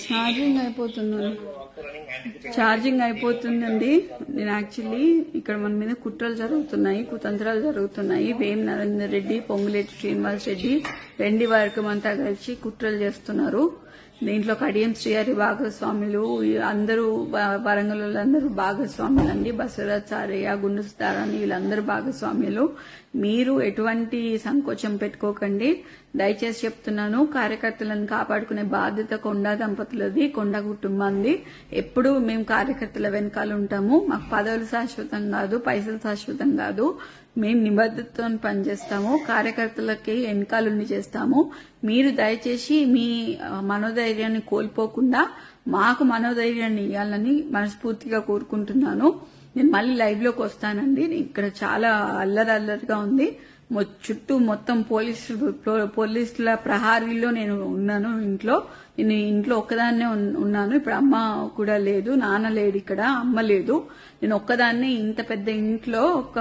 Charging అయిపోతుందండి. నేను actually ఇక్కడ మన మీద కుట్రలు జరుగుతున్నాయి, కుతంత్రాలు జరుగుతున్నాయి. వేం నరేందర్ రెడ్డి, పొంగులేటి శ్రీనివాస్ రెడ్డి, వెండి వర్గం అంతా కలిసి కుట్రలు చేస్తున్నారు. దీంట్లో కడియం శ్రీహరి భాగస్వాములు, అందరూ వరంగల్ వాళ్ళందరూ భాగస్వాములు అండి. బసవరాజ్ సారయ్య, గుండు సుధారాణి వీళ్ళందరూ భాగస్వాములు. మీరు ఎటువంటి సంకోచం పెట్టుకోకండి. దయచేసి చెప్తున్నాను, కార్యకర్తలను కాపాడుకునే బాధ్యత కొండా దంపతులది, కొండా కుటుంబాన్ని. ఎప్పుడు మేము కార్యకర్తల వెనకాల ఉంటాము. మాకు పదవులు శాశ్వతం కాదు, పైసలు శాశ్వతం కాదు. మేము నిబద్ధతతో పనిచేస్తాము, కార్యకర్తలకి వెనకాలని చేస్తాము. మీరు దయచేసి మీ మనోధైర్యాన్ని కోల్పోకుండా మాకు మనోధైర్యాన్ని ఇవ్వాలని మనస్ఫూర్తిగా కోరుకుంటున్నాను. నేను మళ్ళీ లైవ్ లోకి వస్తానండి. ఇక్కడ చాలా అల్లరిగా ఉంది. చుట్టూ మొత్తం పోలీసుల ప్రహారీలో నేను ఉన్నాను. నేను ఇంట్లో ఒక్కదాన్నే ఉన్నాను. ఇప్పుడు అమ్మ కూడా లేదు, నాన్న లేడు, ఇక్కడ అమ్మ లేదు. నేను ఒక్కదాన్నే ఇంత పెద్ద ఇంట్లో ఒక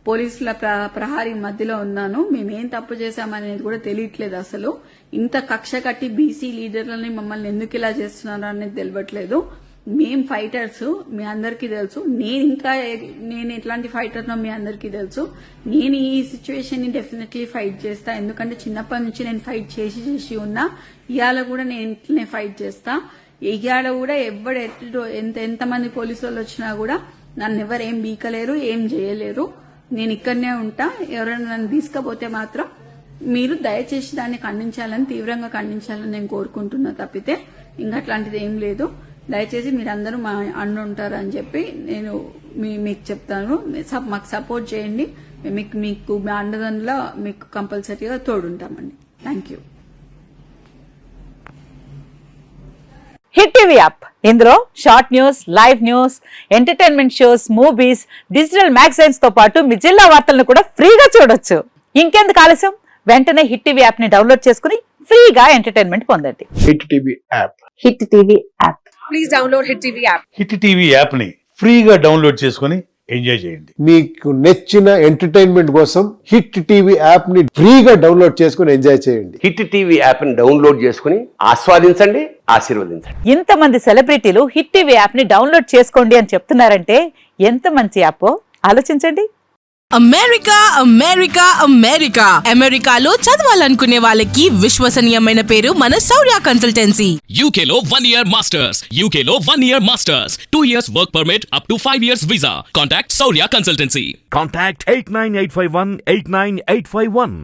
పోలీసుల ప్రహారీ మధ్యలో ఉన్నాను. మేమేం తప్పు చేశామనేది కూడా తెలియట్లేదు. అసలు ఇంత కక్ష కట్టి బీసీ లీడర్లని మమ్మల్ని ఎందుకు ఇలా చేస్తున్నారు అనేది తెలియట్లేదు. మేం ఫైటర్స్, మీ అందరికీ తెలుసు. నేను ఎట్లాంటి ఫైటర్నో మీ అందరికీ తెలుసు. నేను ఈ సిచ్యువేషన్ ని డెఫినెట్లీ ఫైట్ చేస్తా. ఎందుకంటే చిన్నప్పటి నుంచి నేను ఫైట్ చేసి ఉన్నా. ఇవాళ కూడా నేను ఇట్లనే ఫైట్ చేస్తా. ఇవాళ కూడా ఎంతమంది పోలీసు వాళ్ళు వచ్చినా కూడా నన్ను ఎవరేం బీకలేరు, ఏం చేయలేరు. నేను ఇక్కడనే ఉంటా. ఎవరైనా నన్ను తీసుకపోతే మాత్రం మీరు దయచేసి దాన్ని తీవ్రంగా ఖండించాలని నేను కోరుకుంటున్నా. తప్పితే ఇంకా అట్లాంటిది ఏం లేదు. దయచేసి మీరందరూ మా అండ ఉంటారు అని చెప్పి నేను మీకు చెప్తాను. మాకు సపోర్ట్ చేయండి. మీకు మీ అండదండలో మీకు కంపల్సరీగా తోడుంటామండి. Thank you. Hit TV app, ఇందులో short news, live news, entertainment shows, movies, digital magazines తో పాటు మీ జిల్లా వార్తలను కూడా ఫ్రీగా చూడొచ్చు. ఇంకెందుకు ఆలస్యం, వెంటనే హిట్ టీవీ యాప్ ని డౌన్లోడ్ చేసుకుని ఫ్రీగా ఎంటర్టైన్మెంట్ పొందండి. Hit TV app. Hit TV app. Please download hit TV app. Hit TV app ని ఫ్రీగా డౌన్లోడ్ చేసుకుని ఎంజాయ్ చేయండి. మీకు నచ్చిన ఎంటర్టైన్మెంట్ కోసం హిట్ టీవీ యాప్ ని ఫ్రీగా డౌన్లోడ్ చేసుకుని ఎంజాయ్ చేయండి. హిట్ టీవీ యాప్ ని డౌన్లోడ్ చేసుకుని ఆస్వాదించండి, ఆశీర్వదించండి. ఇంతమంది సెలబ్రిటీలు హిట్ టీవీ యాప్ ని డౌన్లోడ్ చేసుకోండి అని చెప్తున్నారంటే ఎంత మంచి యాప్ ఆలోచించండి. అమెరికా అమెరికా అమెరికా అమెరికాలో చదవాలనుకునే వాళ్ళకి విశ్వసనీయమైన పేరు మన శౌర్య కన్సల్టెన్సీ. UK లో 1 year masters, UK లో 1 year masters, 2 years work permit up to 5 years visa. Contact Saurya Consultancy. Contact 89851 89851.